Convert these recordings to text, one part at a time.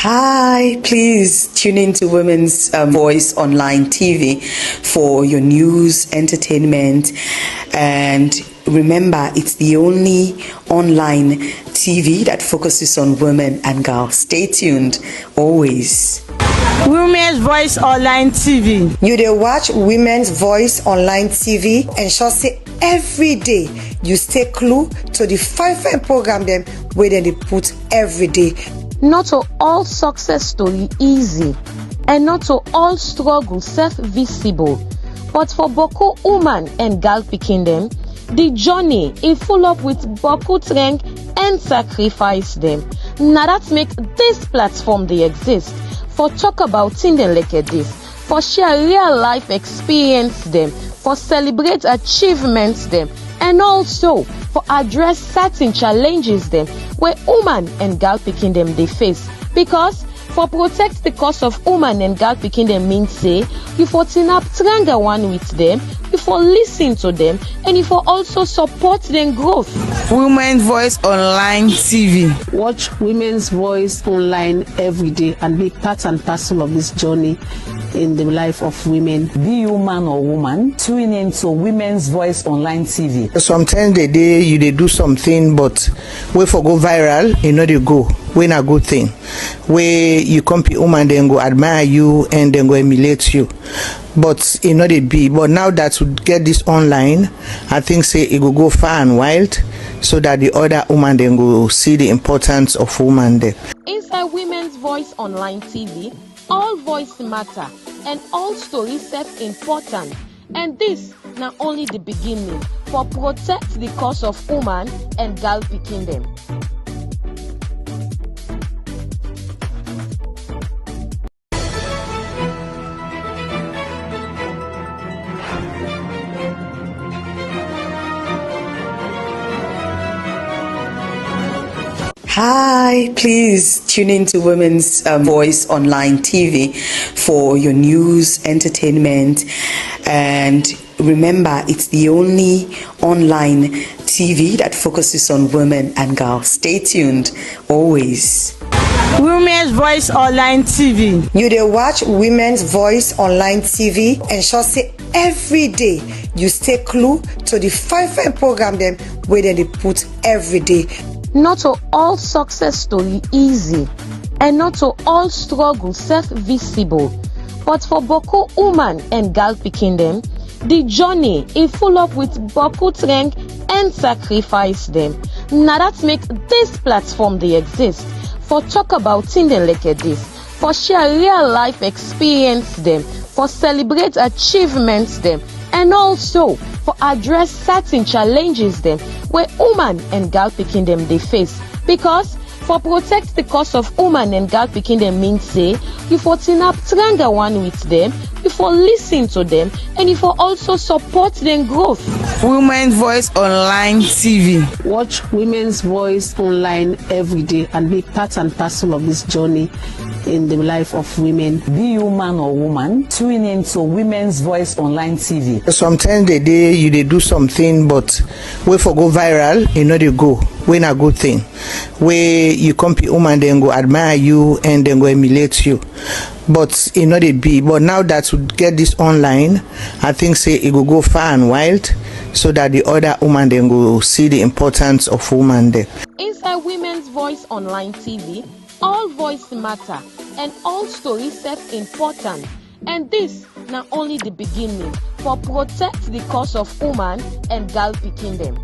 Hi, please tune into Women's Voice Online TV for your news, entertainment, and remember, it's the only online TV that focuses on women and girls. Stay tuned, always. Women's Voice Online TV. You dey watch Women's Voice Online TV, ensure say every day you stay clue to the fine program them where they put every day. Not to all success story easy, and not to all struggle self-visible. But for Boko woman and girl picking them, the journey is full up with Boko strength and sacrifice them. Now that makes this platform they exist for talk about things like this, for share real life experience them, for celebrate achievements them, and also for address certain challenges them where woman and girl picking them they face. Because for protect the cause of woman and girl picking them means say you for team up stronger one with them, you for listen to them, and you for also support their growth. Women's Voice Online TV. Watch Women's Voice Online every day and be part and parcel of this journey in the life of women. Be you man or woman, tune into Women's Voice Online TV. Sometimes they do something, but we for go viral, they go. When a good thing, where you compete woman, then go admire you and then go emulate you. But they be. But now that we get this online, I think say it will go far and wild, so that the other woman then go see the importance of woman there. Inside Women's Voice Online TV, all voice matter and all stories set important. And this not only the beginning for protect the cause of woman and girl picking them. Hi, please tune into Women's Voice Online TV for your news, entertainment, and remember, it's the only online TV that focuses on women and girls. Stay tuned, always. Women's Voice Online TV. You dey watch Women's Voice Online TV, ensure say every day you stay clue to the fine program them where they put every day. Not to all success story easy, and not to all struggle self-visible. But for Boko woman and girl picking them, the journey is full up with Boko strength and sacrifice them. Now that makes this platform they exist for talk about things like this, for share real life experience them, for celebrate achievements them, and also for address certain challenges them where woman and girl picking them they face. Because for protect the cause of woman and girl picking them means say you for team up stronger one with them, you for listen to them, and you for also support their growth. Women's Voice Online TV. Watch Women's Voice Online every day and be part and parcel of this journey in the life of women. Be you man or woman, tune into Women's Voice Online TV. Sometimes they do something, but we for go viral, they go. When a good thing, where you compete woman, then go admire you and then go emulate you. But they be. But now that we get this online, I think say it will go far and wild, so that the other woman then go see the importance of woman there. Inside Women's Voice Online TV, all voice matter and all stories set important. And this not only the beginning for protect the cause of woman and girl picking them.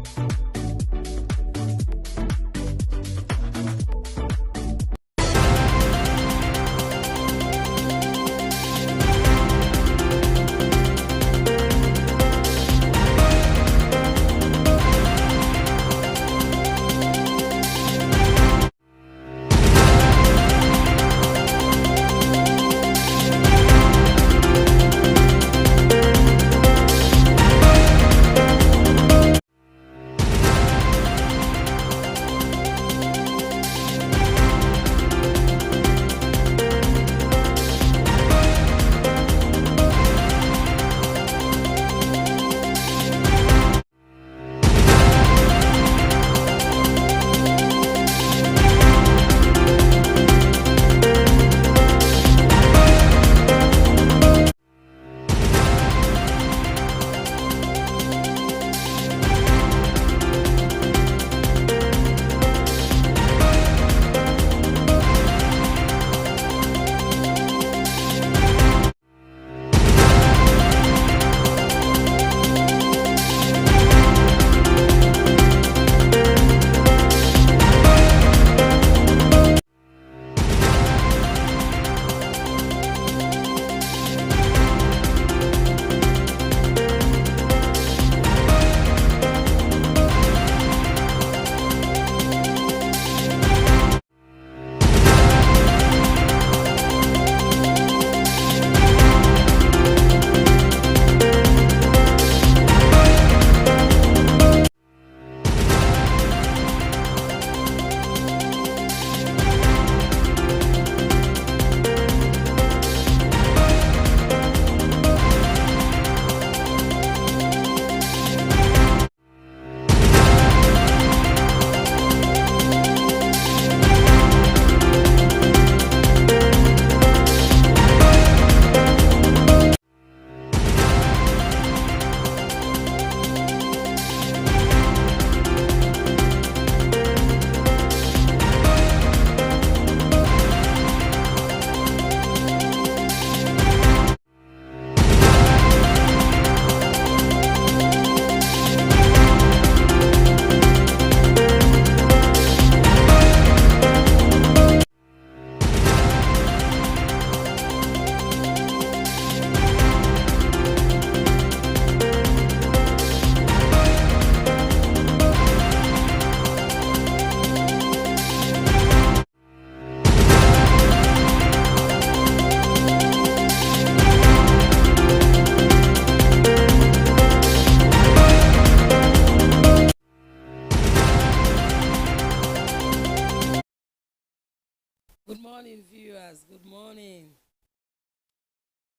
morning.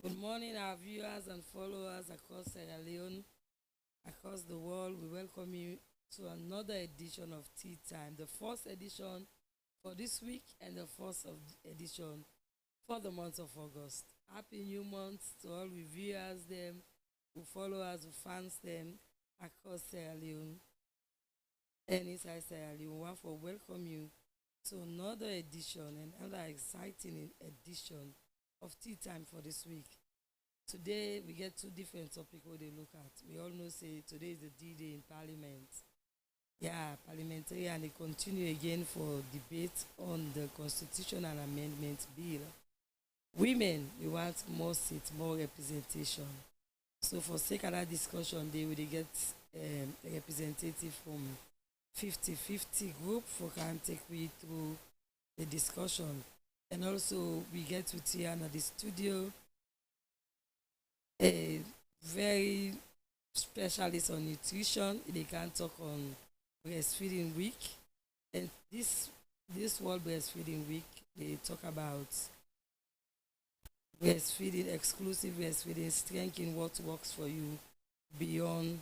Good morning, our viewers and followers across Sierra Leone, across the world. We welcome you to another edition of Tea Time, the first edition for this week and the first edition for the month of August. Happy new month to all we viewers them, who follow us, who fans them across Sierra Leone and inside Sierra Leone. We want to welcome you to another edition and another exciting edition of Tea Time for this week. Today we get two different topics we look at. We all know say today is the D-Day in Parliament. Yeah, parliamentary, and they continue again for debate on the constitutional amendment bill. Women, we want more seats, more representation. So for sake of that discussion, they will get a representative from 50-50 group for can take we through the discussion. And also we get with here at the studio a very specialist on nutrition. They can talk on breastfeeding week. And this World Breastfeeding Week, they talk about breastfeeding, exclusive breastfeeding, strengthening what works for you beyond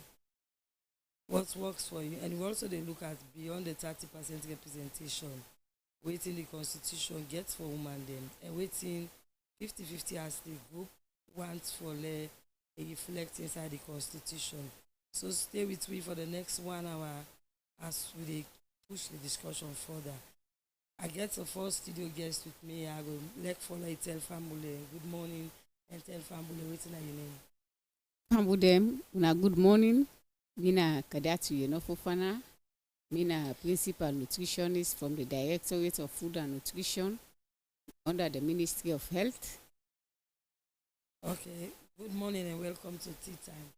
what works for you. And we also they look at beyond the 30% representation, waiting the constitution gets for women them, and waiting 50-50 as the group wants for a reflect inside the constitution. So stay with me for the next 1 hour as we push the discussion further. I get the first studio guest with me. I go let follow tell family good morning and tell family waiting at your name. Pambudem, una good morning. Mina Kadatu Yenofofana. Mina principal nutritionist from the Directorate of Food and Nutrition under the Ministry of Health. Okay, good morning and welcome to Tea Time.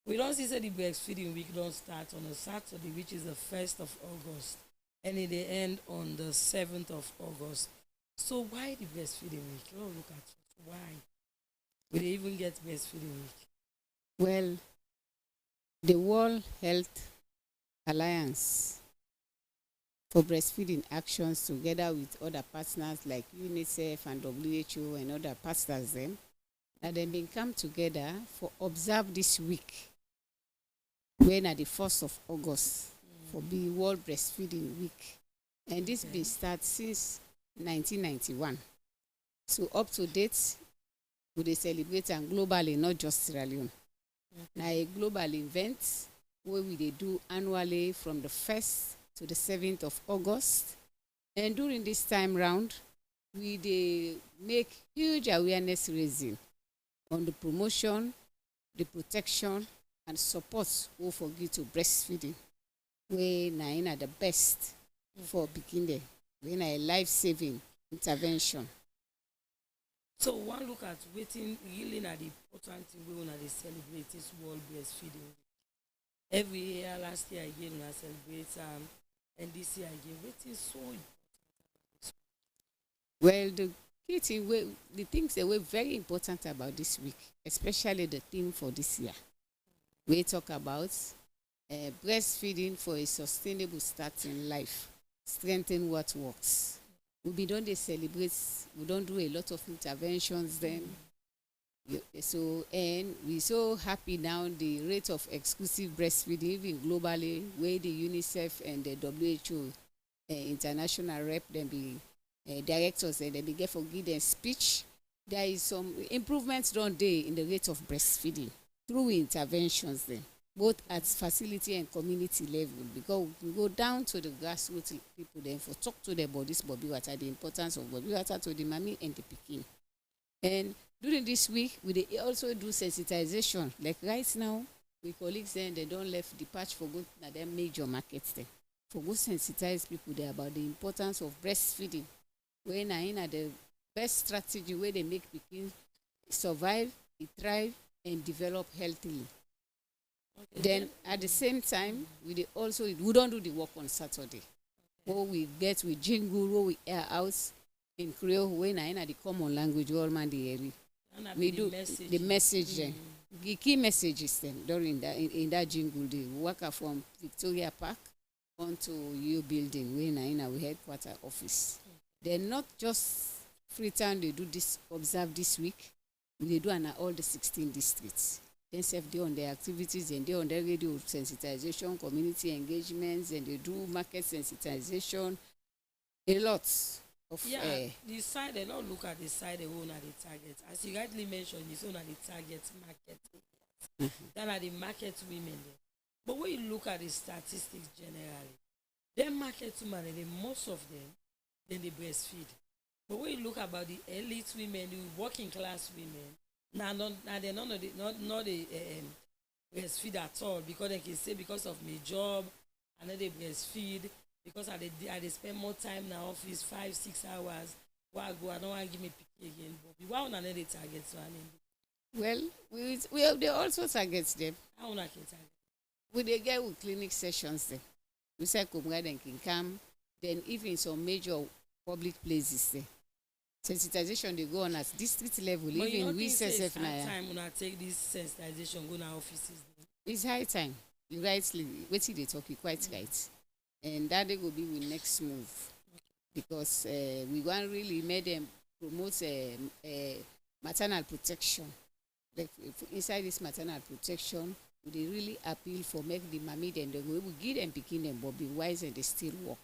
We don't see the breastfeeding week don't start on a Saturday, which is the 1st of August, and it end on the 7th of August. So why the breastfeeding week? Oh, look at it. Why? We didn't even get breastfeeding week. Well, the World Health Alliance for Breastfeeding Actions, together with other partners like UNICEF and WHO and other partners, them, that they been come together for observe this week, when at the 1st of August, for the World Breastfeeding Week. And this been start since 1991. So up to date, we dey celebrate and globally, not just Sierra Leone. Now a global event where we dey do annually from the 1st to the 7th of August. And during this time round, we dey make huge awareness raising on the promotion, the protection, and support we for give to breastfeeding. We na the best for beginning. We na a life-saving intervention. So one look at waiting really na the important thing we wanna celebrate this World Breastfeeding Week. Every year, last year again, we celebrate and this year again, waiting so important. Well, the things that were very important about this week, especially the theme for this year, we talk about breastfeeding for a sustainable start in life, strengthen what works. We don't celebrate, we don't do a lot of interventions then. So, and we're so happy now the rate of exclusive breastfeeding, even globally, where the UNICEF and the WHO international rep, then be directors, and they be get for give them speech. There is some improvements done there in the rate of breastfeeding through interventions then, both at facility and community level, because we go down to the grassroots people then for talk to them about this bobby water, the importance of bobby water to the mommy and the pikin. And during this week, we also do sensitization. Like right now, with colleagues then, they don't left the patch for good na them major markets then. For go sensitize people there about the importance of breastfeeding. When the best strategy where they make pikin survive, thrive, and develop healthily. Okay. Then at the same time, we don't do the work on Saturday. What we get with jingle, what we air out in Creole, when the common language, all man the area. We do the message then. The key messages then during that in that jingle, the worker from Victoria Park onto U building, when we headquarter office. They're not just Freetown dey do this observe this week. We dey do am na all the 16 districts. Dem sef dey on their activities, dem dey on their radio sensitization, community engagements, dem dey do market sensitization, a lot of. The side dem not look at the side they own at the target. As you rightly mentioned, it's own at the target market. Then at the market women there. But when you look at the statistics generally, them market women, most of them, then they breastfeed. But when you look about the elite women, the working class women, they're not a breastfeed at all, because they can say because of my job, and then they breastfeed because I they spend more time in the office, 5-6 hours. Why I go? I don't want to give me picky again. But why would I need target to an Well, they also target them. I want to target. We dey get with clinic sessions there. We say Kumga then can come. Then even some major public places there. Sensitization they go on at district level. But even we say say time when I take this sensitization go to offices. Then. It's high time. You rightly wetin they talk you quite right. And that they will be with next move. Because we want really make them promote maternal protection. Like inside this maternal protection, they really appeal for make the mommy then they will give them picking them but be wise and they still work.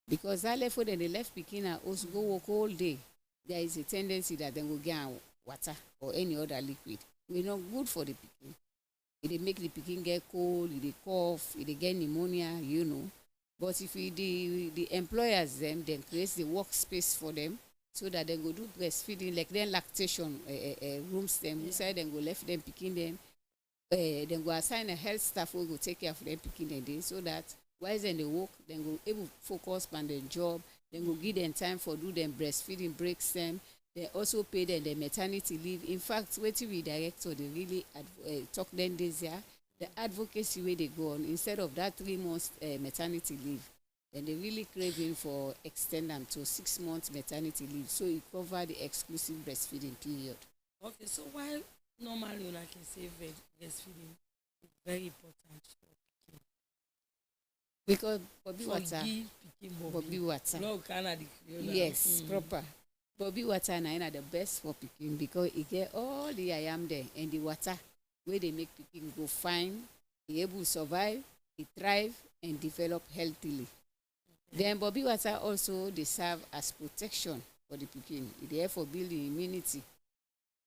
Because that left for them they left picking and also go work all day. There is a tendency that they will get water or any other liquid. We're not good for the picking. It they make the picking get cold, it they cough, it they get pneumonia, you know. But if we, the employers them then create the workspace for them so that they go do breastfeeding like then lactation rooms them inside then go left them picking them. Then go assign a health staff who go take care of them picking them day so that while then they work, then go able focus on their job, then go give them time for do them breastfeeding breaks them. They also pay them the maternity leave. In fact, waiting we director they really talk then this year. The advocacy way they go on instead of that 3 months maternity leave, then they really craving for extend them to 6 months maternity leave, so it cover the exclusive breastfeeding period. Okay, so why normally when I can say breastfeeding is very important for picking? Because Bobby water. No, Canada. Yes, proper. Bobby water na the best for picking because it get all the ayam there and the water where they make picking go fine, be able to survive, it thrive and develop healthily. Then Bobby water also they serve as protection for the picking. They help for building immunity.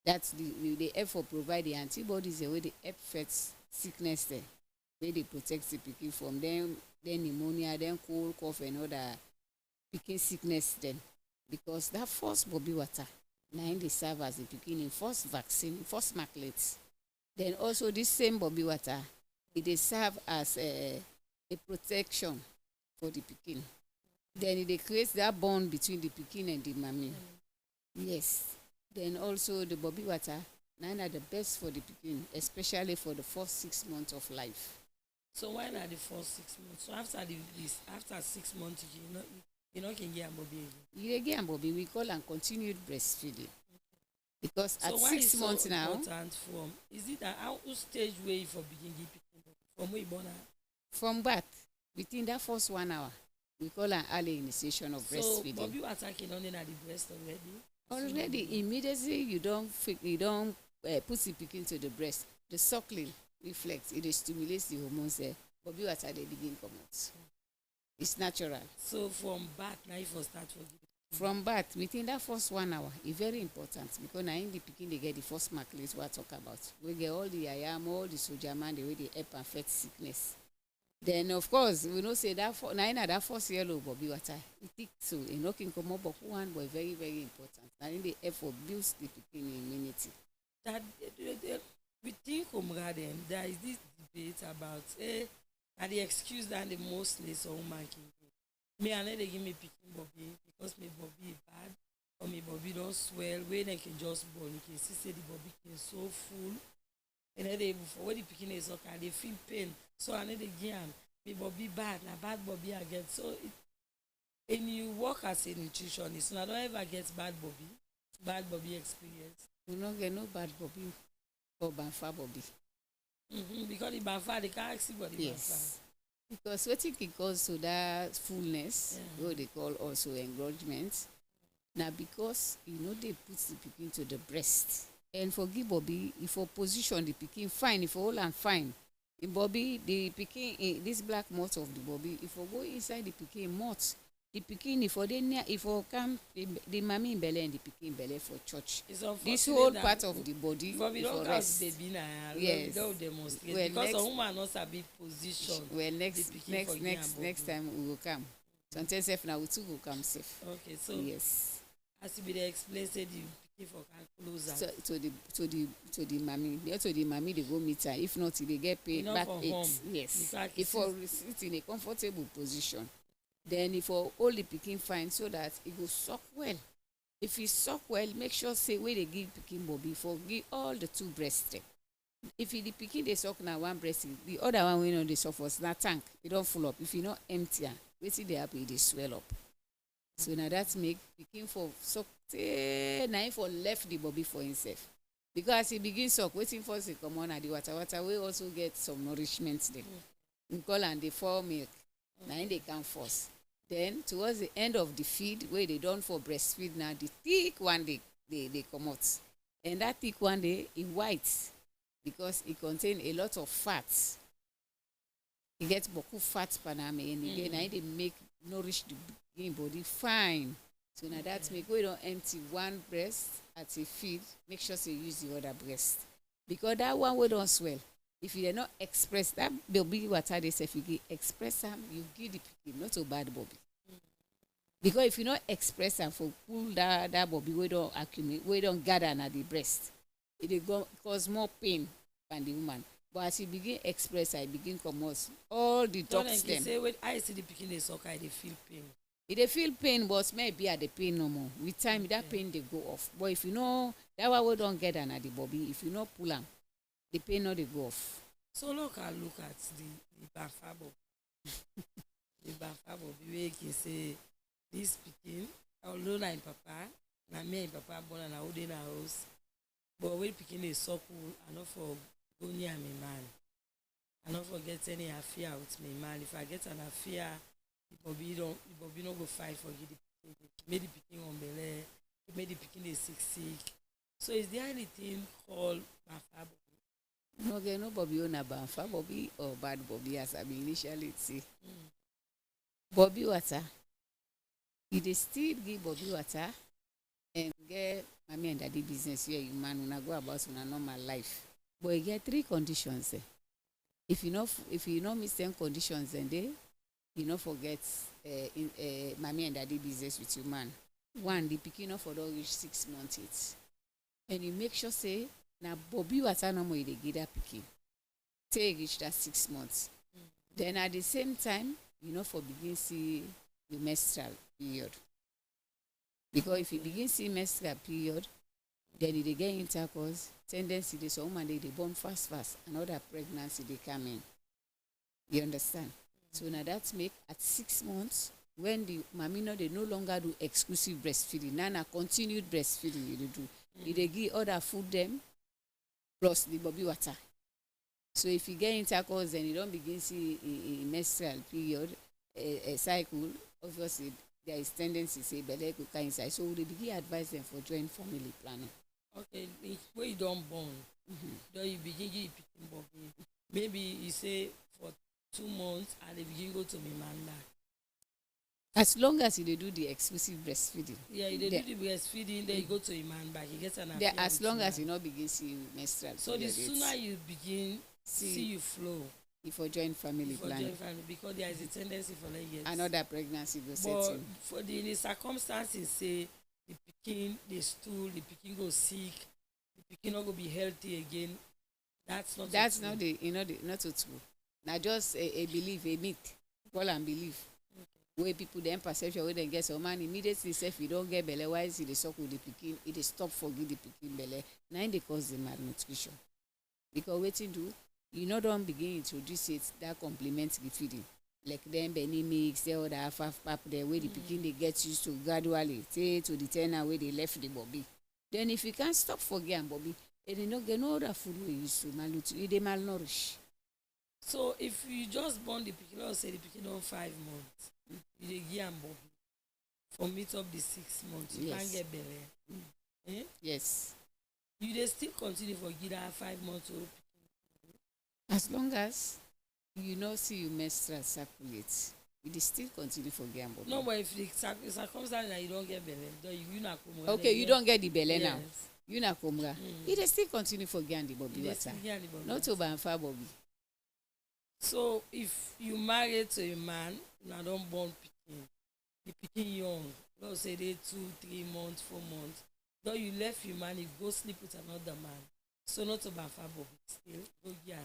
That's the help for provide the antibodies the way they help fight sickness there. Where they protect the picking from them, then pneumonia, then cold, cough and other picking sickness then. Because that first Bobby water, now they serve as the picking first vaccine, first markets. Then also this same Bobby water, it serve as a protection for the picking. Then it creates that bond between the picking and the mommy. Yes. Then also the Bobby water, nine are the best for the picking, especially for the first 6 months of life. So why not the first 6 months? So after 6 months, you know can get a Bobby again. You get a Bobby, we call and continued breastfeeding. Because so at 6 months so now, is it an out stage way for beginning picking from where you born at? From birth, within that first 1 hour, we call an early initiation of breastfeeding. So Bobby water can only at the breast already. Already, immediately you don't put the picking to the breast. The suckling reflex, it stimulates the hormones there. Bobby water they begin come out. It's natural. So from birth, now you first start for giving. From birth, within that first 1 hour, it's very important because now in the picking they get the first markets we talk about. We get all the ayam, all the soja man, the way they help and fight sickness. Then of course we know say that that first yellow Bobby water, it takes so in looking come up but one but very, very important. And in the effort builds the picking immunity. That we think there is this debate about and the excuse that the mostly so woman can give. Me and they give me picking Bobby because my Bobby is bad or my Bobby don't swell where they can just born. You can see the Bobby is so full. And then they for when the picking is okay, they feel pain. So I need again, my Bobby bad, na bad Bobby again. So and you work as a nutritionist, I don't ever get bad Bobby experience. You don't get no bad Bobby or Banfa Bobby. Because the Banfa, they can't see what the yes. Because what it goes to that fullness, what they call also engorgement, na because dey put the pikin to the breast. And for give Bobby, if for position the pikin fine, if for hold am fine, in Bobby the pikin this black mouth of the Bobby, if for go inside the pikin mouth, the pikin if for dey near, if for come the mommy in belle and the pikin belle for church, this whole part of the body for rest. Baby na yes, don't demonstrate well, because next, a woman no sabi position. Well, next time we will come. Sometimes if now we too go come safe. Okay, so yes, as you be dey explain, say the pikin for can close am. So to the mommy, they go meet her. If not, they get paid back eight. Yes, if for sit in a comfortable position, then if for hold the pikin fine so that it go suck well. If e suck well, make sure say where they give pikin Bobby for give all the two breasts. If the pikin dey suck na one breast, the other one wey no dey suck was na tank, e don full up. If e no empty am, wetin dey happen, e dey swell up. So na that make pikin for suck tey na him for left the Bobby for himself, because as e begin suck, wetin first dey comot na the water wey also get some nourishment there. We call am the fall milk, na him dey come first. Then towards the end of the feed wey dey don for breastfeed, na the thick one dey comot, and that thick one dey e white because e contain a lot of fats. E get boku fat paname, and again na dey make nourish the pikin body fine. So na that make wey don empty one breast at a feed, make sure say you use the other breast, because that one wey don swell, if you dey not express that baby water dey sef, you express am, you give the pikin, not a bad Bobby. Because if you not express am for pull that Bobby wey don accumulate, wey don gather na the breast, it dey cause more pain than the woman. But as you begin express, I begin comot all the ducts dem. Say when I see the pikin dey suck, I dey feel pain. E dey feel pain, but maybe at the pain no more. With time, that pain dey go off. But if you know that one wey don gather na the Bobby, if you no pull am, the pain no dey go off. So look at the Banfa Bobby. The Banfa Bobby wey can say this pikin, although na him papa, na me and him papa born and I hold in a house, but when pikin dey suckle, I no for go near me man. I no forget any affair with me man. If I get an affair, the Bobby no go fight for you. Make the pikin on belle, make the pikin dey sick. So is there anything called Banfa Bobby? No, get no Bobby own a Banfa Bobby or bad Bobby, as I be initially say. Bobby water, you dey still give Bobby water and get mommy and daddy business where you man una go about una normal life. But you get 3 conditions. If you no miss 10 conditions, then you no forget mommy and daddy business with your man. 1, the pikin no for don reach 6 months yet, and you make sure say na Bobby water no more you dey give that pikin till reach that 6 months. Then at the same time, you no for begin see the menstrual period, because if you begin see menstrual period, then you dey get intercourse tendency. Dey some woman dey born fast, another pregnancy dey come in. You understand? So now that make at 6 months, when the mommy they no longer do exclusive breastfeeding, now continued breastfeeding you do. You dey give other food them plus the Bobby water. So if you get intercourse, then you don't begin see a menstrual period, a cycle. Obviously, there is tendency say belle go come inside. So they begin advise them for joint family planning. Okay, when you don't born, then you begin give pikin Bobby. Maybe you say for 2 months and they begin go to me man. As long as you do the exclusive breastfeeding. Yeah, you do the breastfeeding, then you go to a man back. You get an affair. As long as you not begin see menstrual. So the sooner you begin see you flow. For joint family planning. Joint family, because there is a tendency for like years. Another pregnancy go set in. For the circumstances, say the pikin, the stool, the pikin go sick, the pikin not go be healthy again. That's not the not so true. Now just a belief, a myth. Call and belief. Where people then perception where they get some man immediately say if you don't get belle, why is it they suckle the pikin? It is stop for give the pikin belle. Now they cause the malnutrition. Because waiting do you don't begin introduce it that complements the feeding. Like them Benny mix, the other half pap there where the pikin they get used to gradually say to the tenor where they left the Bobby. Then if you can't stop for game Bobby, and you don't get no other food we used to malnutrition, they malnourish. So if you just born the pikin, let's say the pikin on 5 months, you dey give am Bobby for meet up the 6 months, you Yes. can't get belle. Eh? Yes. You dey still continue for give that 5 months old. As long as you know see you menstrual circulate, you dey still continue for get am body. No, but if the circumstance that you don't get belle, then you na come. Okay, you don get the belle now. Yes. You na komra. You dey still continue for get am the body You dey water. still get the body Not water. to banfa bobby. So if you marry to a man, na don born pikin, the pikin young, let's say dey 2, 3 months, 4 months, though you left your man, you go sleep with another man. So not to banfa bobby, still go get am.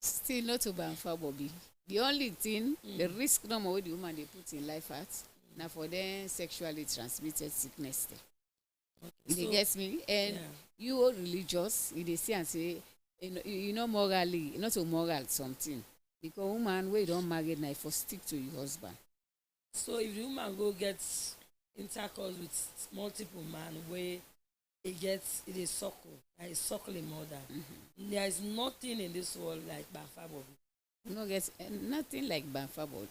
Still not to banfa bobby. The only thing, the risk number wey the woman dey put in life at, na for them sexually transmitted sickness dem. You dey So- get me? And Yeah. you all religious, you dey see am say, you know morally, not to moral something. Because woman wey don marry na for stick to your husband. So if the woman go get intercourse with multiple man wey e dey suckle, like suckle im mother, there is nothing in this world like banfa bobby. You no get nothing like banfa body.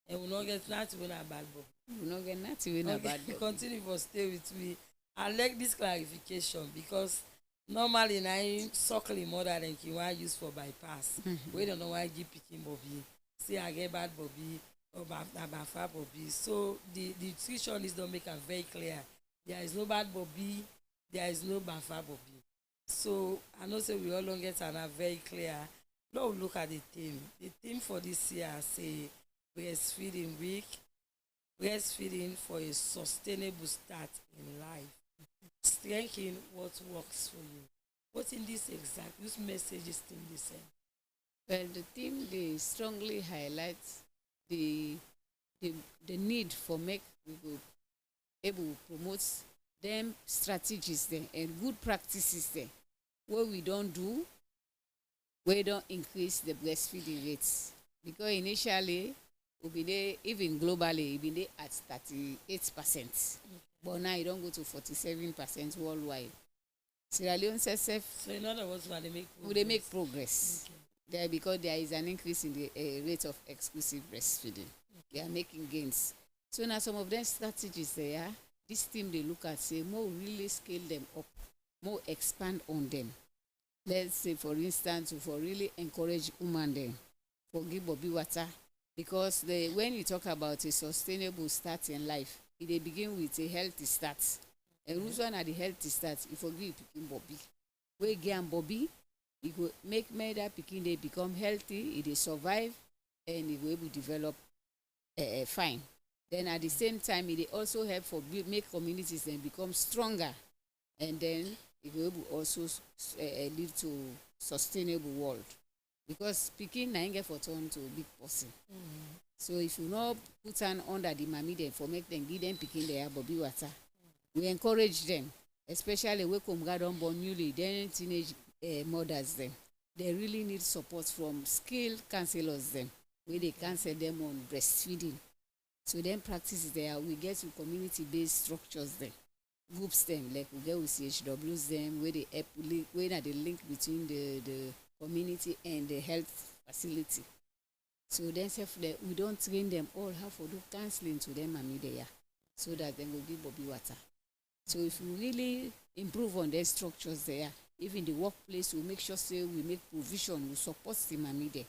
And we no get nothing wey na bad bobby. You no get nothing wey na Okay, bad body. continue for stay with me. I like this clarification because normally na im suckle im mother dem kin wan use for bypass. Wey dem no wan give pikin bobby. Say I get bad bobby or na banfa bobby. So the nutritionist don make am very clear. There is no bad bobby, there is no banfa bobby. So I know say we all don get am na very clear. Now we look at the theme. The theme for this year say breastfeeding week. Breastfeeding for a sustainable start in life. Strengthen what works for you. What in this exact, this message is theme the same. Well, the theme dey strongly highlight the need for make we go able promote them strategies dem and good practices dem wey we don do wey don increase the breastfeeding rates. Because initially we bin dey even globally e bin dey at 38%, but now e don go to 47% worldwide. Sierra Leone sef So in other words, we dey make we dey make progress there because there is an increase in the rate of exclusive breastfeeding. They are making gains. So now some of them strategies there, this team they look at say more really scale them up, more expand on them. Let's say for instance, for really encourage women them for give bobby water, because when you talk about a sustainable start in life, they begin with a healthy start. And who's one at the healthy start? If you give pikin bobby, we get am bobby, e go make that pikin dey become healthy, e dey survive, and e go able develop fine. Then at the same time, it dey also help for make communities then become stronger, and then it go able also lead to sustainable world. Because pikin na im get for turn to big person. So if you no put am under the mommy dem for make dem give dem pikin their bobby water, we encourage them, especially wey komga don born newly, then teenage mothers dem. They really need support from skilled counselors dem wey dey counsel them on breastfeeding. So then practices there, we get to community-based structures them, groups them, like we get with CHWs them, where they help, where they link between the community and the health facility. So then we don't train them all how to do counseling to them and there, so that they will give bobby water. So if we really improve on their structures there, even the workplace, we make sure say we make provision, we support the mommy there.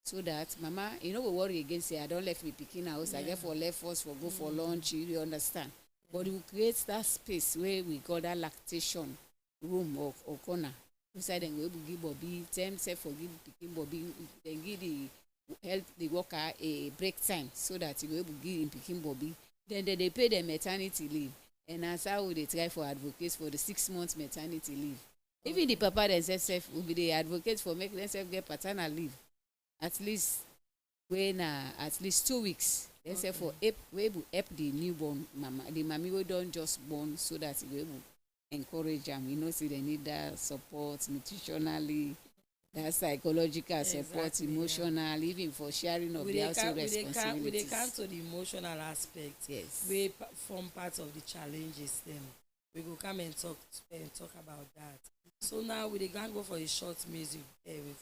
So that mama, we worry again, say I don't left me picking house, I get for left us for go for lunch, you understand. But we create that space where we got that lactation room or corner. Inside then we will give bobby, them say for give picking bobby, then give the worker a break time so that he will able give him picking bobby. Then they pay their maternity leave. And that's how they try for advocates for the 6 months maternity leave. Even the papa themselves will be the advocates for making themselves get paternal leave. At least when at least 2 weeks. They say for we able help the newborn mama, the mommy we don't just born, so that we able encourage them. See they need that support nutritionally, that psychological support, emotional, even for sharing of the household responsibilities. We dey count to the emotional aspect. Yes. We form part of the challenges. Then we go come and talk about that. So now we dey go for a short music,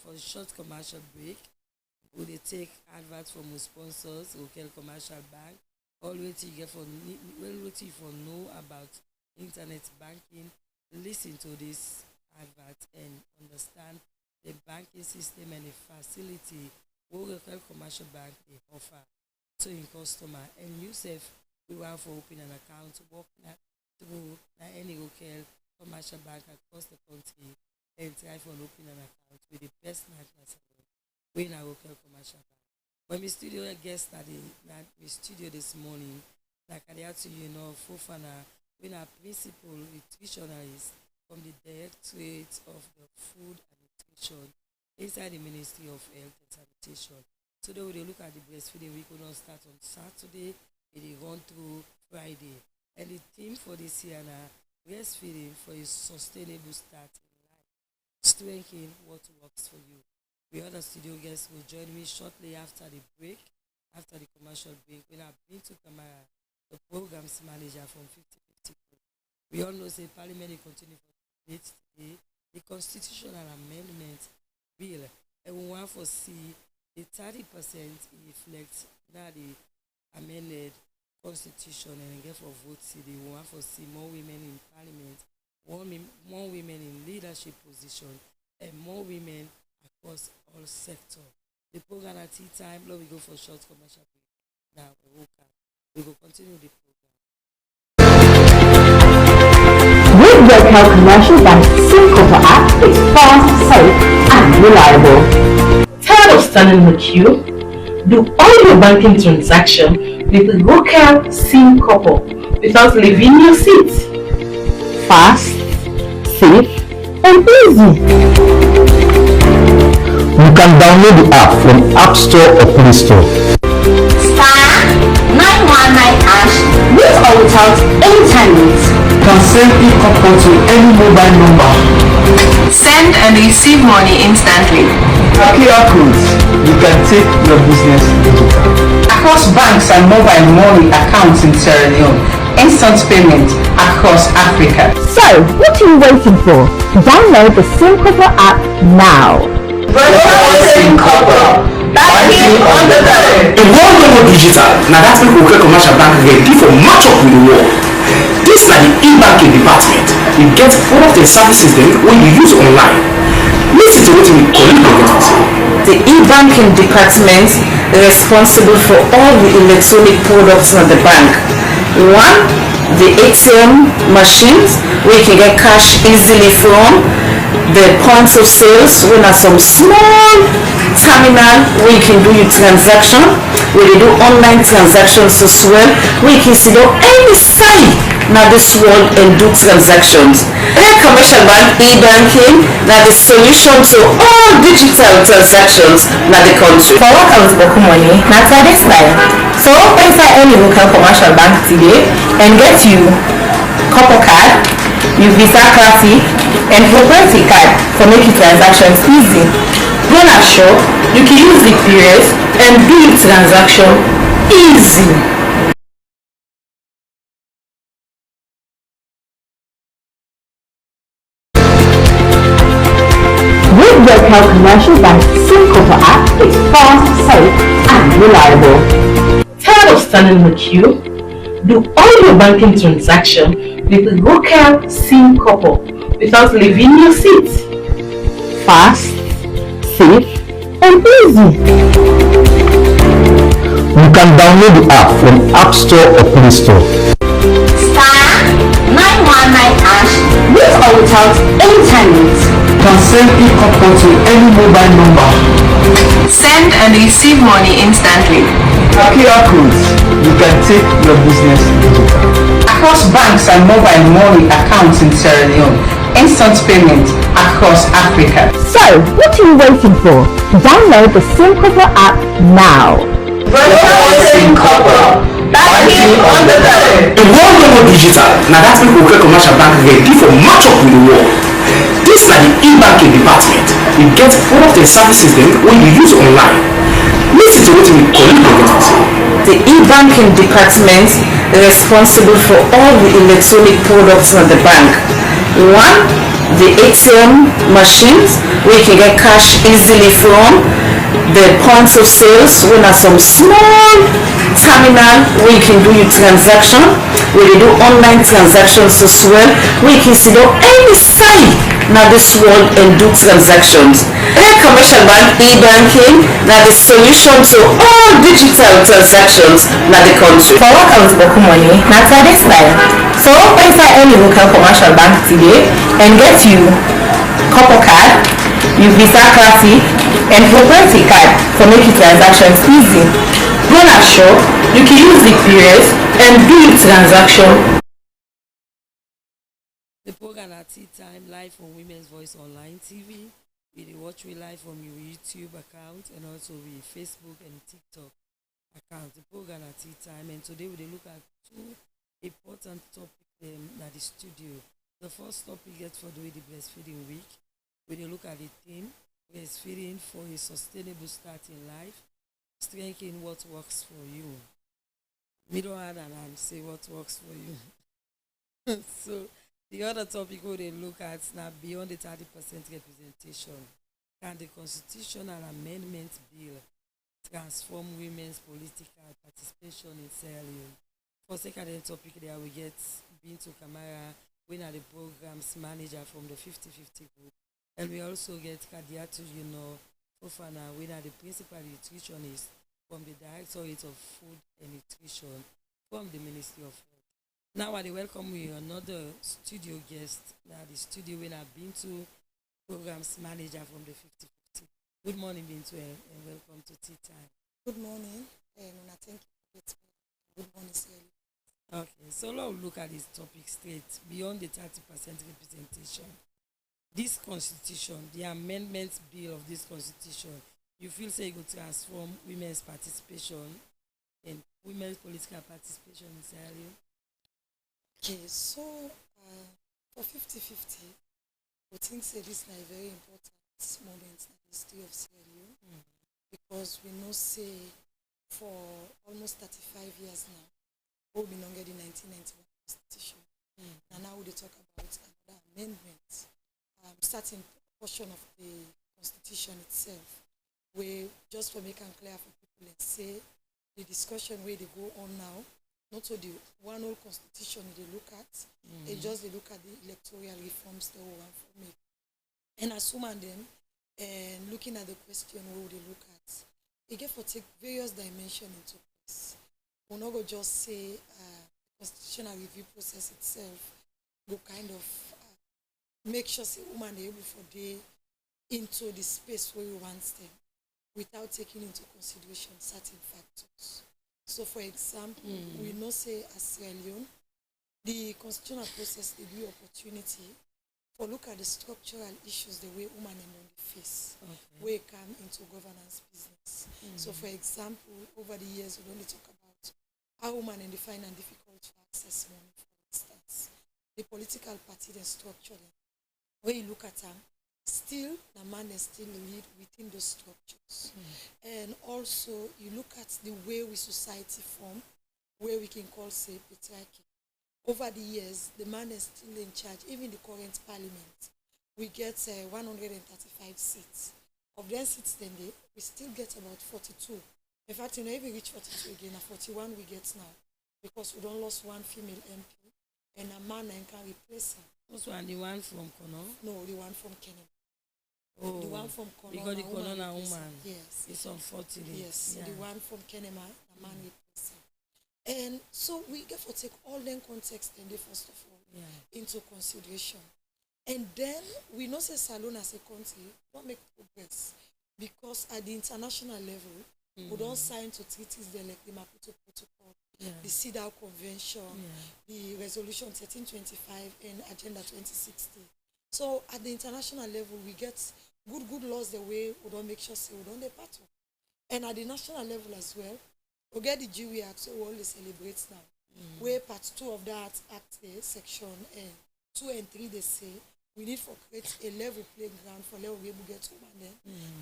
for a short commercial break. We dey take adverts from our sponsors, Okel Commercial Bank, all wetin you get for wetin you for know about internet banking, listen to this advert and understand the banking system and the facility wey local commercial bank dey offer to im customer. And you sef we want for open an account, work through any local commercial bank across the country and try for open an account with the best national salon wey na local commercial bank. But my studio guest na my studio this morning, like I had to Fofana, we na principal nutritionist from the Directorate of the Food and Nutrition inside the Ministry of Health and Sanitation. Today we dey look at the breastfeeding week. We don't start on Saturday, we dey run through Friday. And the theme for this year na breastfeeding for a sustainable start in life, strengthening what works for you. The other studio guests will join me shortly after the break, after the commercial break, when I bring to Kamara, the programs manager from 50/50 Group. We all know say Parliament will continue for debate today. The constitutional amendment bill, and we want to see the 30% reflects now the amended constitution and get for vote today. We want to see more women in Parliament, more women in leadership position, and more women across all sectors. The program at tea time, now we go for short commercial break. Now we will continue the program. With Local Commercial Bank Syncopper app, it's fast, safe and reliable. Tired of standing in the queue? Do all your banking transactions with Local Syncopper without leaving your seat. Fast, safe and easy. You can download the app from App Store or Play Store. *919# with or without internet. Can simply connect to any mobile number. Send and receive money instantly. QR codes. You can take your business digital. Across banks and mobile money accounts in Sierra Leone. Instant payment across Africa. So, what are you waiting for? Download the Syncopper app now. Syncopper. Banking on the go. The world go digital. Now that's when Local Commercial Bank ready for match up with the world. This is the e-banking department. You get all of the services then when you use online. Listen to what we call it. The e-banking department is responsible for all the electronic products of the bank. One, the ATM machines where you can get cash easily from. The points of sales, when are some small terminal where you can do your transaction, where they do online transactions as well, where you can see on any side now this world and do transactions. Then commercial bank e-banking, now the solution to all digital transactions now the country. For what comes Boku money, not for this time. So inside any local commercial bank today and get you Copper card, your Visa Classic, and Property card for making transactions easy. When I'm sure you can use the POS and do your transaction easy. With Local Commercial Bank Syncopper app, it's fast, safe and reliable. Tired of standing in the queue? Do all your banking transactions with Local Syncopper without leaving your seat. Fast, safe and easy. You can download the app from App Store or Play Store. *919# with or without internet. Can simply connect to any mobile number. Send and receive money instantly. QR codes. You can take your business digital. Across banks and mobile money accounts in Sierra Leone. Instant payment across Africa. So, what are you waiting for? Download the Syncopper app now. Syncopper. Banking on the go. The world go digital. Now that's when Local Commercial Bank ready for match up with the world. This is the e-banking department. You get all of the services then when you use online. Listen to what we call it. The e-banking department is responsible for all the electronic products of the bank. One, the ATM machines where you can get cash easily from. the points of sales, when are some small terminal where you can do your transaction, where they do online transactions as well, where you can see on any side now this world and do transactions. And commercial bank e-banking now the solution to all digital transactions now the country. For what comes Boku money, not for this time. So inside any local commercial bank today and get you couple card, you Visa Classic and Property card for making transactions easy. Go na shop, you can use the POS and do your transaction. The program at Tea Time live on Women's Voice Online TV. We dey watch we live from your YouTube account and also with Facebook and TikTok account. The program at Tea Time, and today we dey look at two important topics at the studio. The first topic is for the breastfeeding week. We dey look at the theme breastfeeding for a sustainable start in life, strengthening what works for you. Middle hand and say what works for you. So the other topic we dey look at now beyond the 30% representation. Can the constitutional amendment bill transform women's political participation in Sierra Leone? For second topic there we get Bintu Kamara, winner the program's manager from the 50-50 group. And we also get Kadiatu Fofana, winner the principal nutritionist from the Directorate of Food and Nutrition from the Ministry of Health. Now I welcome you another studio guest. Now the studio when I've been to programs manager from the 50-50. Good morning, Bintu, and welcome to Tea Time. Good morning, and I thank you for it. Good morning, Sally. Okay, so let's look at this topic straight. Beyond the 30% representation, this constitution, the amendment bill of this constitution, you feel say it will transform women's participation and women's political participation in Sierra Leone? Okay, so for 50-50, we think say this is a very important moment in the history of Sierra Leone because we know say for almost 35 years now, we've been under the 1991 Constitution. And now we talk about another amendment, starting portion of the Constitution itself, where just for making clear for people and say the discussion where they go on now, not so the one whole constitution they look at, they just they look at the electoral reforms they want to make. And as human then, and looking at the question where they look at, it get for take various dimensions into place. We're not going to just say the constitutional review process itself go kind of make sure say women are able for they into the space where we want them without taking into consideration certain factors. So, for example, we know say as Sierra Leone, the constitutional process they give opportunity for look at the structural issues the way women and face, where come into governance business. So, for example, over the years we only talk about how women find it difficult to access money, for instance. The political party and structure them. When you look at them, still the man is still lead within those structures. And also you look at the way we society form, where we can call say patriarchy. Over the years, the man is still in charge, even the current parliament. We get 135 seats. Of them seats then we still get about 42. In fact, you know, if we reach 42 again, 41 we get now. Because we don't lost one female MP and a man can replace her. Also, and the one from Kono? No, the one from Kenya. Oh, the one from Kono. Because the Kono woman. Yes. It's unfortunate. Yes, yeah. the one from Kenema, the man replace her. And so we get to take all them context and they first of all into consideration. And then we know say Salone as a country don't make progress because at the international level, we don't sign to treaties there like the Maputo Protocol, the CEDAW Convention, the Resolution 1325 and Agenda 2060. So at the international level, we get good laws the way we don't make sure say we don't get battle. And at the national level as well, we get the Jury Act, so we always celebrate now. Where part 2 of that act, section 2 and 3, they say we need for create a level playing ground for level we able get women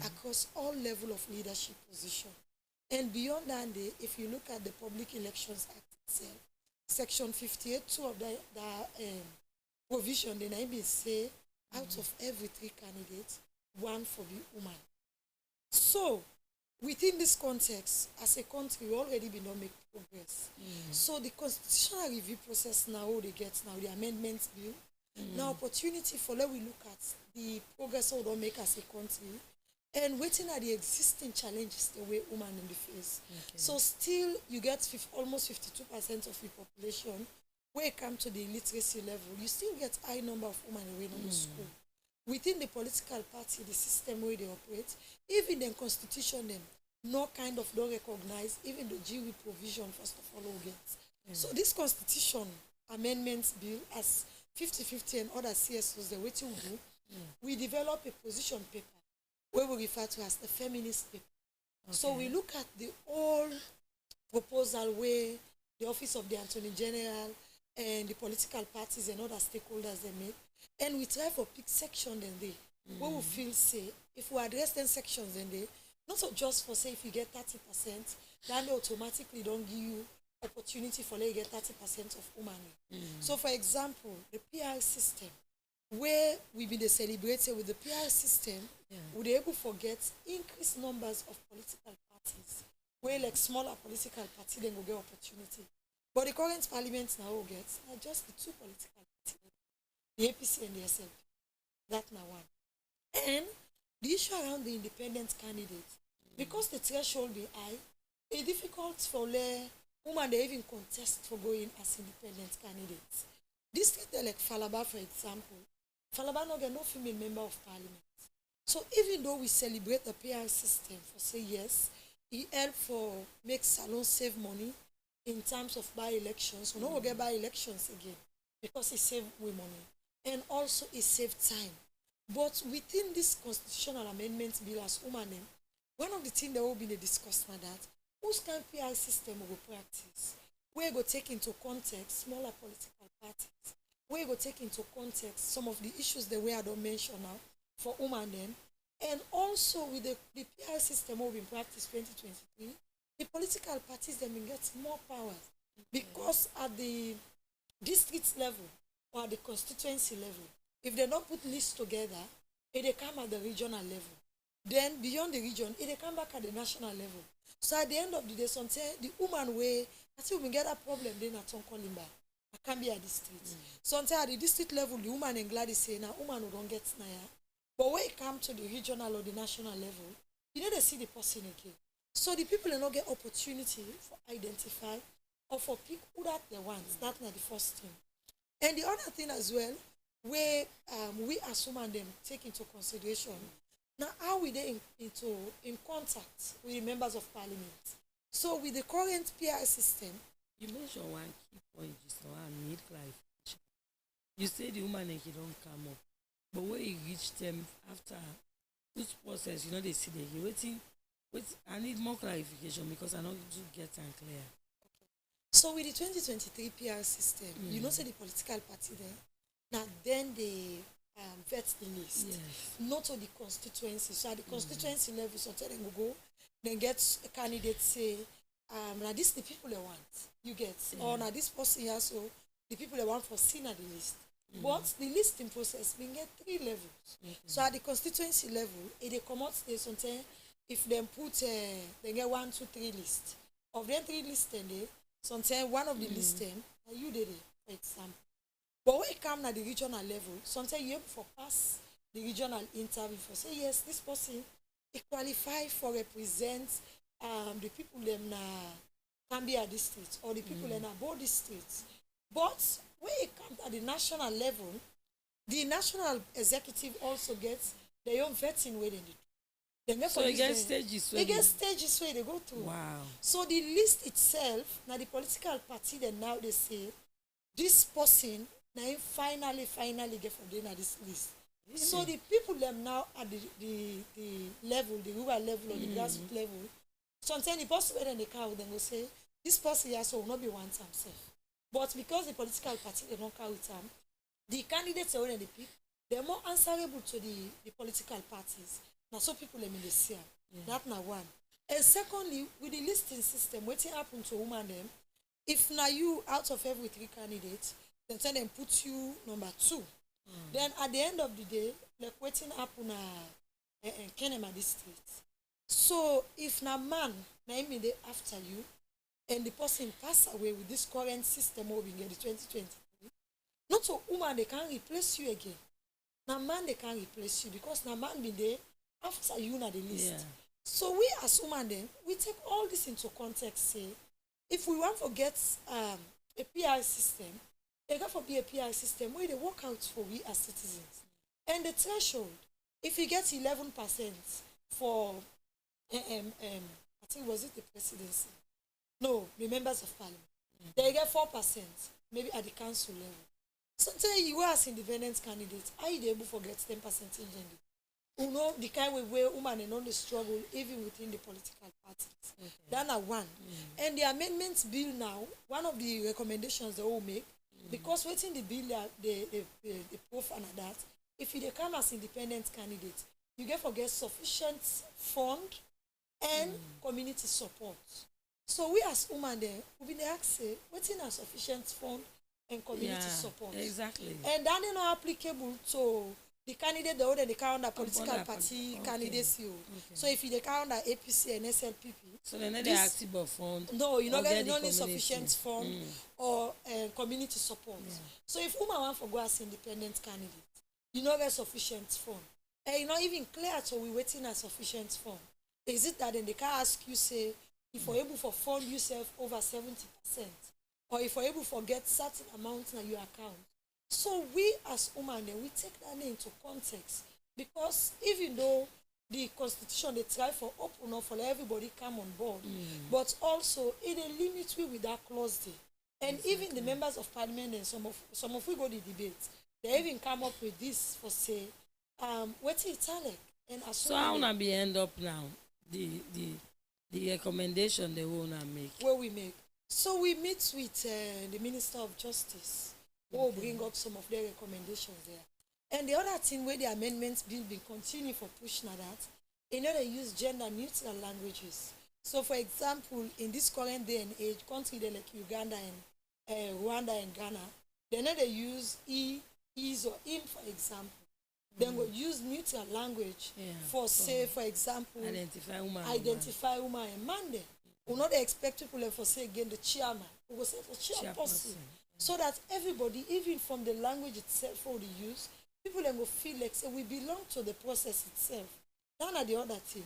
across all level of leadership position. And beyond that, if you look at the Public Elections Act itself, section 58, 2 of the provision, then I may say out of every 3 candidates, 1 for the woman. So within this context, as a country, we already been not make progress. So the constitutional review process now, what they get now, the amendments bill, now opportunity for let we look at the progress we don't make as a country and waiting at the existing challenges the way women in the face. So still you get almost 52% of the population where it comes to the literacy level, you still get high number of women away in the school. Within the political party, the system where they operate, even the constitution them, no kind of don't recognize, even the GW provision first of all gets. So this constitution amendments bill as 50-50 and other CSOs, the way to do, we develop a position paper where we refer to as the feminist paper. So we look at the whole proposal where the Office of the Attorney General and the political parties and other stakeholders they make, and we try for pick section then they where we feel say if we address 10 sections then they not so just for say if you get 30%, then they automatically don't give you opportunity for you get 30% of women. So for example, the PR system, where we been celebrated with the PR system, we be able to get increased numbers of political parties, where like smaller political parties then will get opportunity. But the current parliament now will get just the two political parties, the APC and the SLP. That's now one. And the issue around the independent candidates, because the threshold be high, it's difficult for women they even contest for going as independent candidates. This state like Falaba, for example, Falaba no get no female member of parliament. So even though we celebrate the PR system for say yes, it help for make salon save money in terms of by-elections. We no get by-elections again because it save we money and also it save time. But within this constitutional amendment bill as woman, one of the things that will be discussed now that whose kind PR system will practice, where go take into context smaller political parties, where go take into context some of the issues that we don't mention now for women then, and also with the PR system will be in practice 2023, the political parties then will get more powers because at the district level or at the constituency level, if they don't put lists together, it they come at the regional level. Then beyond the region, it they come back at the national level. So at the end of the day, sometimes the woman way, I think we get a problem then at Tonkolimba. I can't be at the street. Sometimes at the district level, the woman in Gladys say, now woman who don't get snaya. But when it comes to the regional or the national level, you know they see the person again. So the people will not get opportunity for identify or for pick who that they want. That's not the first thing. And the other thing as well, where we as women them take into consideration, now how we they in contact with the members of parliament. So with the current PR system, you mentioned one key point just now and need clarification. You say the woman and he don't come up, but when you reach them after this process, you know they see they waiting. Wait, I need more clarification because I know to get unclear. So with the 2023 PR system, you know say the political party there. Now then they vet the list, not on the constituency. So at the constituency level, so tell them go, then get a candidate say, now this the people they want, you get, or now this person here, so the people they want for seen at the list. But the listing process we get 3 levels. So at the constituency level, if they come out there, sometimes if they put they get 1, 2, 3 lists. Of them 3 lists, then they sometimes one of the lists then you did it, for example. But when it comes at the regional level, sometimes you have for pass the regional interview for say yes, this person is qualified for represent the people them na Cambia district or the people in Abo district. But when it comes at the national level, the national executive also gets their own vetting way they do. So it gets stages. They get stages where they go through. Wow. So the list itself, now the political party, then now they say this person now finally get from there this list. So the people them now at the level, the rural level or the grassroots level, sometimes the person where they carry them will say, this person here so will not be one time self. But because the political party they don't carry time, the candidates are already pick, they're more answerable to the political parties. Now so people let me see. That's now one. And secondly, with the listing system, what happen to women them, if now you out of every 3 candidates, then tell them put you number 2. Then at the end of the day, like waiting happen in Kenema district. So if na man na him dey after you, and the person pass away with this current system wey we get the 2023, not so woman they can't replace you again. Na man they can't replace you because na man be there after you na the list. Yeah. So we as women then we take all this into context. Say if we want to get a PI system, they got for be a PI system where they work out for we as citizens. And the threshold, if you get 11% for I think was it the presidency? No, the members of parliament. They get 4%, maybe at the council level. So tell you as independent candidates, are you able to get 10% in gender? You know the kind of way women and on the struggle even within the political parties. Okay. That are one. And the amendments bill now, one of the recommendations they will make, because within the bill they proof and that, if you come as independent candidate, you get for get sufficient fund and community support. So we as women there, we be asked say, within a sufficient fund and community support. Exactly. And that is not applicable to the candidate the other they count the political party candidacy. Okay. So if you count the APC and SLPP, so then they ask for fund. No, you not get no sufficient fund or community support. Yeah. So if woman want to go as independent candidate, you not get sufficient fund. And you not even clear so we waiting a sufficient fund. Is it that then they can ask you say if you're able to fund yourself over 70%, or if you're able to get certain amounts in your account? So we as women, we take that into context because even though the constitution they try for open up for everybody come on board, but also it a limit we with that clause there. And even the members of parliament and some of we go to debate, they even come up with this for say, what's italic and so how na be end up now? The recommendation they wanna make. What we make. So we meet with the Minister of Justice. We'll bring up some of their recommendations there. And the other thing where the amendments bill be continue for push na that, you know they use gender neutral languages. So for example, in this current day and age, countries like Uganda and Rwanda and Ghana, they know they use is or im for example. Then we'll use neutral language for say for example identify woman and man there. We'll not expect people for say again the chairman. We will say for chairperson. So that everybody, even from the language itself for the use, people then will feel like say we belong to the process itself. None of the other thing.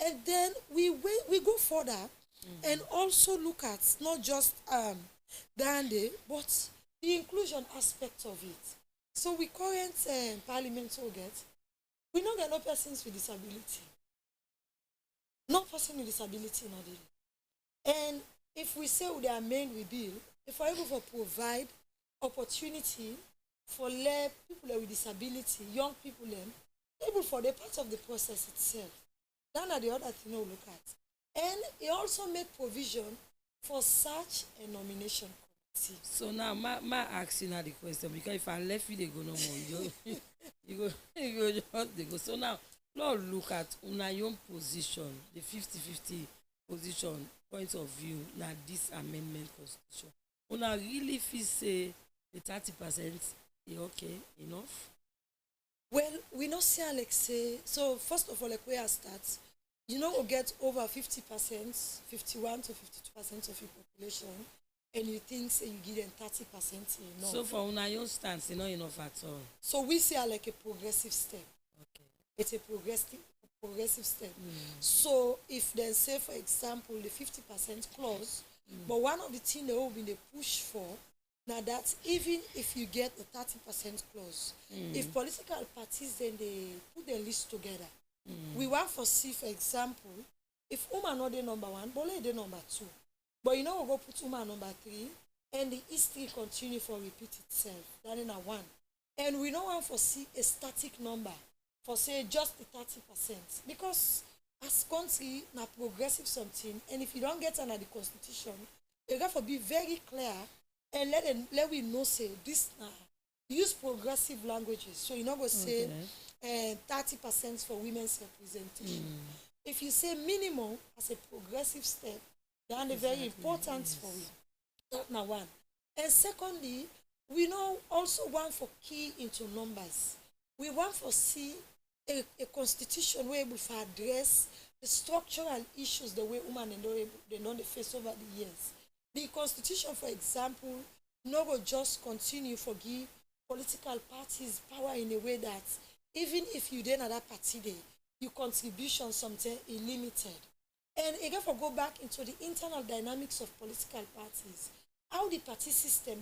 And then we go further and also look at not just Gandhi, but the inclusion aspect of it. So we current parliament will get, we don't get no persons with disability. No person with disability in our daily. And if we say we are amend we bill, if we're able to provide opportunity for people with disability, young people, able for the part of the process itself. That are the other thing we'll look at. And it also make provision for such a nomination committee. So now, my asking now the question, because if I left you, they go no more. You go just they go. So now, Lord, look at una your position, the 50-50 position, point of view, now this amendment constitution. Una really feel say the 30% is okay enough? Well, we not say like say, so first of all, like where I start, you know, we'll get over 50%, 51 to 52% of your population, and you think say you give them 30% enough. So for una your stance, it's not enough at all. So we see like a progressive step. Okay. It's a progressive step. So if they say, for example, the 50% clause, but one of the things they will be the push for, now that even if you get the 30% clause, if political parties then they put their list together, we want to see, for example, if woman not the number one, Bole the number two. But you know, we'll go put woman number three, and the history continue for repeat itself. That in a one. And we don't want to see a static number for say just the 30%. Because as country, na progressive something, and if you don't get under the constitution, you have to be very clear and let we know say this now. Use progressive languages. So you're not going to say 30% for women's representation. If you say minimum as a progressive step, then it's very important for you. That's now one. And secondly, we know also want for key into numbers. We want to see a constitution where able to address the structural issues the way women they don't face over the years. The constitution, for example, no go just continue for give political parties power in a way that even if you did another party day, your contribution something is limited. And again, for go back into the internal dynamics of political parties, how the party system